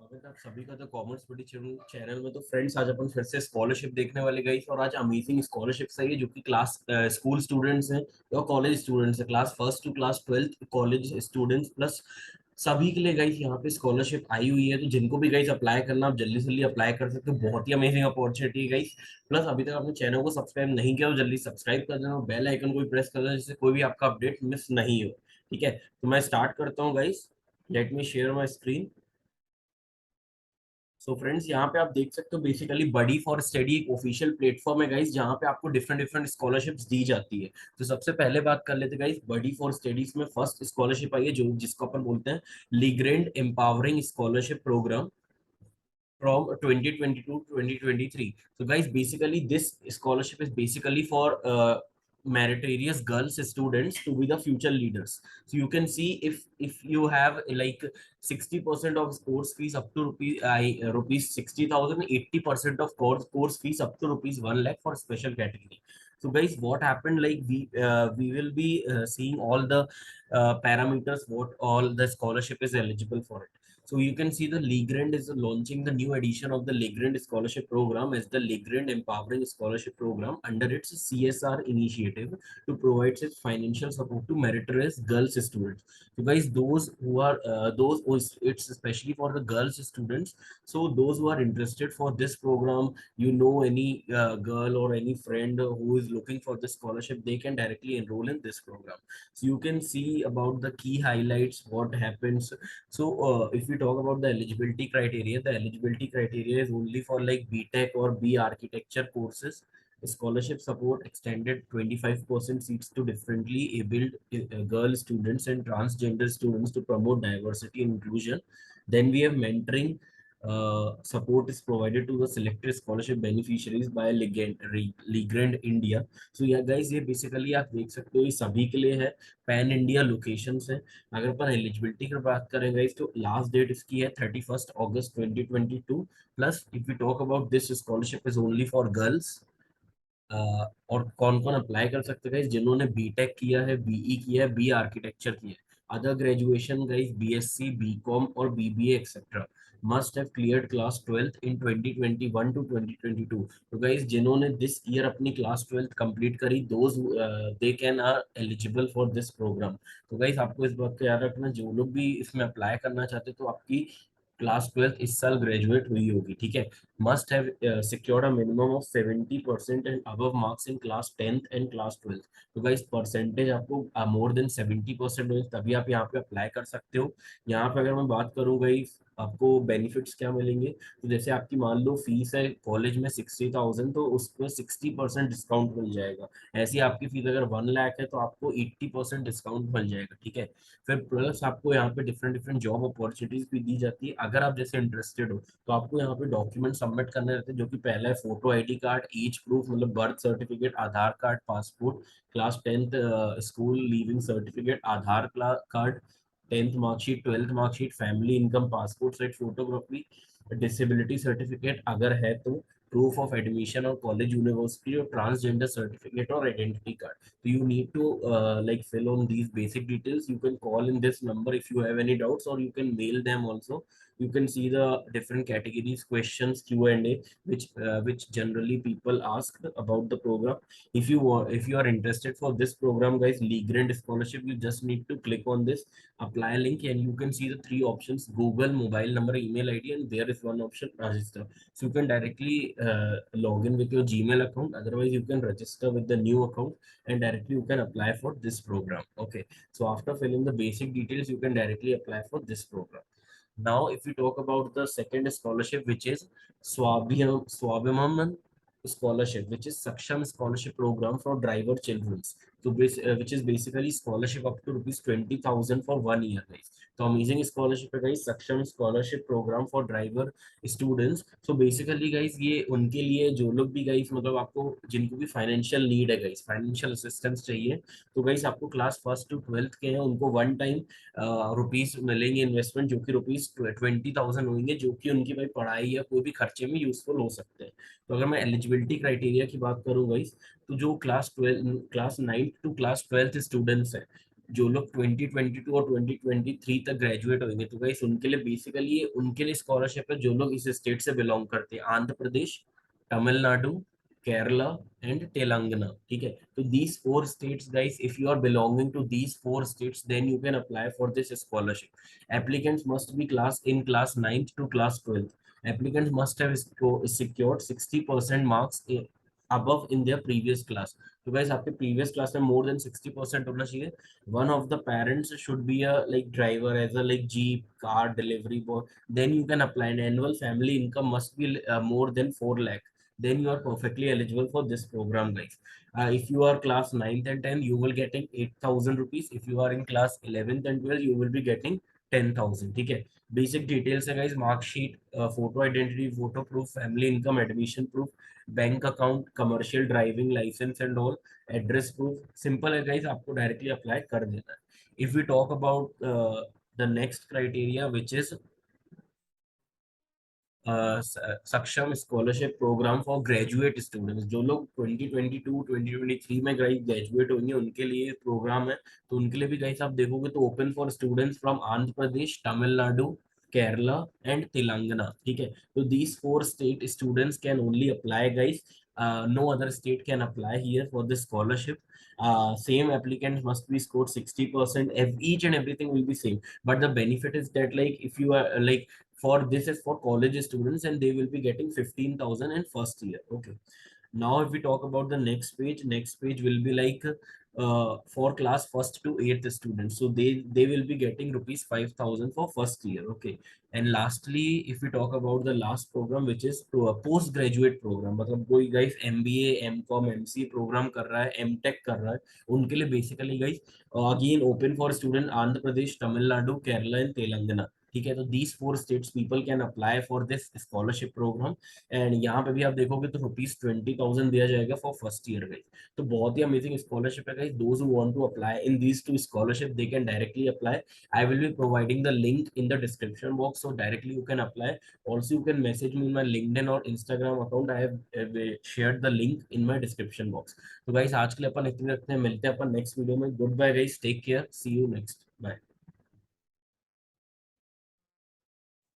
स्वागत है आप सभी का तो कॉमर्स बड़ी चैनल में। तो फ्रेंड्स, आज अपन फिर से स्कॉलरशिप देखने वाले गई और आज अमेजिंग स्कॉलरशिप है जो कि क्लास स्कूल स्टूडेंट्स हैं या कॉलेज स्टूडेंट्स हैं, class first to class twelfth college students plus सभी के लिए गाइस यहाँ पे स्कॉलरशिप आई हुई है। तो जिनको भी गाइस अप्लाई करना, आप जल्दी से जल्दी अप्लाई कर सकते हो। बहुत ही अमेजिंग अपॉर्चुनिटी है गाइस। प्लस अभी तक आपने चैनल को सब्सक्राइब नहीं किया तो जल्दी सब्सक्राइब कर देना और बेल आइकन को भी प्रेस कर देना जिससे कोई भी आपका अपडेट मिस नहीं हो। ठीक है, तो मैं स्टार्ट करता हूँ guys. Let me share my screen. So friends, यहाँ पे आप देख सकते हो बेसिकली बडी फॉर स्टडी एक ऑफिशियल प्लेटफॉर्म है गाइस, जहाँ पे आपको डिफरेंट डिफरेंट स्कॉलरशिप्स दी जाती है। तो सबसे पहले बात कर लेते हैं गाइस, बडी फॉर स्टडीज में फर्स्ट स्कॉलरशिप आई है जो जिसको अपन बोलते हैं Legrand empowering scholarship program from 2022 to 2023. So guys, basically this scholarship is basically for meritorious girls students to be the future leaders. So you can see if you have like 60% of course fees up to rupees 60,000, 80% of course fees up to rupees 1 lakh for special category. So guys, what happened, like we will be seeing all the parameters what all the scholarship is eligible for it. So you can see the Legrand is launching the new edition of the Legrand Scholarship Program as the Legrand Empowering Scholarship Program under its CSR initiative to provide its financial support to meritorious girls students. So guys, those who are it's especially for the girls students. So those who are interested for this program, you know, any girl or any friend who is looking for this scholarship, they can directly enroll in this program. So you can see about the key highlights, what happens. So, if we talk about the eligibility criteria is only for like BTech or B architecture courses. Scholarship support extended 25% seats to differently abled girl students and transgender students to promote diversity and inclusion. Then we have mentoring. Support is provided to the selected scholarship beneficiaries by Legrand India. So yeah guys, ये basically आप देख सकते हो ये सभी के लिए है, पैन इंडिया लोकेशंस है। अगर अपन एलिजिबिलिटी की बात करेंगे इस तो लास्ट डेट इसकी है 31 अगस्त 2022। Plus if you talk about this scholarship is only for girls. और कौन कौन अप्लाई कर सकते हैं, जिन्होंने बीटेक किया है, बीई किया है, बी आर्किटेक्चर किया है, other graduation guys BSc BCom और BBA etcetera must have cleared class 12th in 2021 to 2022। तो गाइस जिन्होंने दिस ईयर अपनी क्लास 12th कंप्लीट करी, those they can are eligible for this program. तो गाइस आपको इस बात का याद रखना, जो लोग भी इसमें अप्लाई करना चाहते तो आपकी क्लास 12th इस साल ग्रेजुएट हुई होगी। ठीक है, must have secured a minimum of 70% and above marks in class 10th and class 12th। तो गाइस परसेंटेज आपको मोर देन 70% हो तभी आप यहाँ पे अप्लाई कर सकते हो। यहाँ पे अगर मैं बात करूँ गाइस, आपको बेनिफिट्स क्या मिलेंगे। तो जैसे आपकी मान लो फीस है कॉलेज में 60,000, तो उसमें 60% डिस्काउंट मिल जाएगा। ऐसी आपकी फीस अगर 1 लाख है तो आपको 80% डिस्काउंट मिल जाएगा। ठीक है, फिर प्लस आपको यहाँ पे डिफरेंट डिफरेंट जॉब अपॉर्चुनिटीज भी दी जाती है। अगर आप जैसे इंटरेस्टेड हो तो आपको यहाँ पे डॉक्यूमेंट सबमिट करने रहते हैं, जो कि पहला है photo ID card, age proof मतलब birth certificate, Aadhaar card, passport, class 10th school leaving certificate, Aadhaar card, 10th marksheet, 12th marksheet, family income, passport size photography, disability certificate अगर है तो, प्रूफ ऑफ एडमिशन और कॉलेज यूनिवर्सिटी, और transgender certificate और identity card. So you need to like fill on these basic details. You can call in this number if you have any doubts, or you can mail them also. You can see the different categories questions Q&A which generally people ask about the program. If you are interested for this program guys, Legrand scholarship, you just need to click on this apply link and you can see the three options: Google, mobile number, email ID, and there is one option register. So you can directly log in with your Gmail account. Otherwise you can register with the new account and directly you can apply for this program. Okay, so after filling the basic details you can directly apply for this program. Now if we talk about the second scholarship, which is Swabhiman scholarship, which is Saksham scholarship program for driver children. So which is basically scholarship up to rupees 20,000 for 1 year guys. तो amazing scholarship है guys, Saksham scholarship programme for driver students. So basically guys ये उनके लिए जो लोग भी guys मतलब आपको जिनको भी फाइनेंशियल नीड है गाइस, फाइनेंशियल असिस्टेंस चाहिए, तो गाइस आपको क्लास फर्स्ट टू ट्वेल्थ के हैं उनको वन टाइम रुपीज मिलेंगे इन्वेस्टमेंट, जो कि रुपीज 20,000 होंगे, जो कि उनकी भाई पढ़ाई या कोई भी खर्चे में यूजफुल हो सकते हैं। तो अगर मैं एलिजिबिलिटी क्राइटेरिया की बात करूँ गाइस, तो जो class 9th to class 12th students हैं जो लोग 2022 और 2023 तक ग्रेजुएट होंगे, तो गाइस उनके लिए बेसिकली ये उनके लिए स्कॉलरशिप है जो लोग इस स्टेट से बिलोंग करते हैं, आंध्र प्रदेश, तमिलनाडु, केरला एंड तेलंगाना, ठीक है। तो these four states guys, if you are belonging to these four states, then you can apply for this scholarship. Applicants must be class 9th to class 12th। Applicants must have secured 60% marks above in their previous class। तो guys आपके previous class में more than 60% होना चाहिए। One of the parents should be a like driver as a like jeep car delivery boy, then you can apply। an annual family income must be more than 4 lakh, then you are perfectly eligible for this program guys। If you are class 9th and 10th, you will getting 8,000 rupees। if you are in class 11th and 12th, you will be getting 10,000, ठीक है। Basic details है guys, marksheet, photo identity, photo proof, family income, admission proof, bank account, commercial driving licence and all, address proof. Simple है guys, आपको directly apply कर देना है। If we talk about the next criteria which is Saksham scholarship programme for graduate students, जो लोग 2022 2023 में graduate होंगे उनके लिए प्रोग्राम है। तो उनके लिए भी गाइस आप देखोगे तो open for students from Andhra Pradesh, Tamil Nadu, Kerala and Telangana, ठीक है। तो these four state students can only apply guys, no other state can apply here for this scholarship। Same applicants must be scored 60%, each and everything will be same, but the benefit is that like if you are like, for this is for college students and they will be getting 15,000 in first year, okay। Now if we talk about the next page will be like for class first to eighth students, so they will be getting rupees 5,000 for first year, okay। And lastly if we talk about the last program which is to a post graduate program, मतलब कोई guys MBA, MCOM, MCA program कर रहा है, MTech कर रहा है, उनके लिए basically guys again open for student Andhra Pradesh, Tamil Nadu, Kerala and Telangana, ठीक है। तो these four states people can apply for this scholarship programme. And यहाँ पे भी आप देखोगे तो ₹20,000 दिया जाएगा फॉर फर्स्ट ईयर गाइस। तो बहुत ही अमेजिंग स्कॉलरशिप है guys. Those who want to apply in these two scholarship they can directly apply. I will be providing the link in the description box, so directly you can apply। Also you can message me in my LinkedIn or Instagram account। I have shared the link in my description box। तो guys आज के लिए अपन इतने रखते हैं, मिलते हैं अपन नेक्स्ट वीडियो में। Good bye guys, take care, see you next, bye.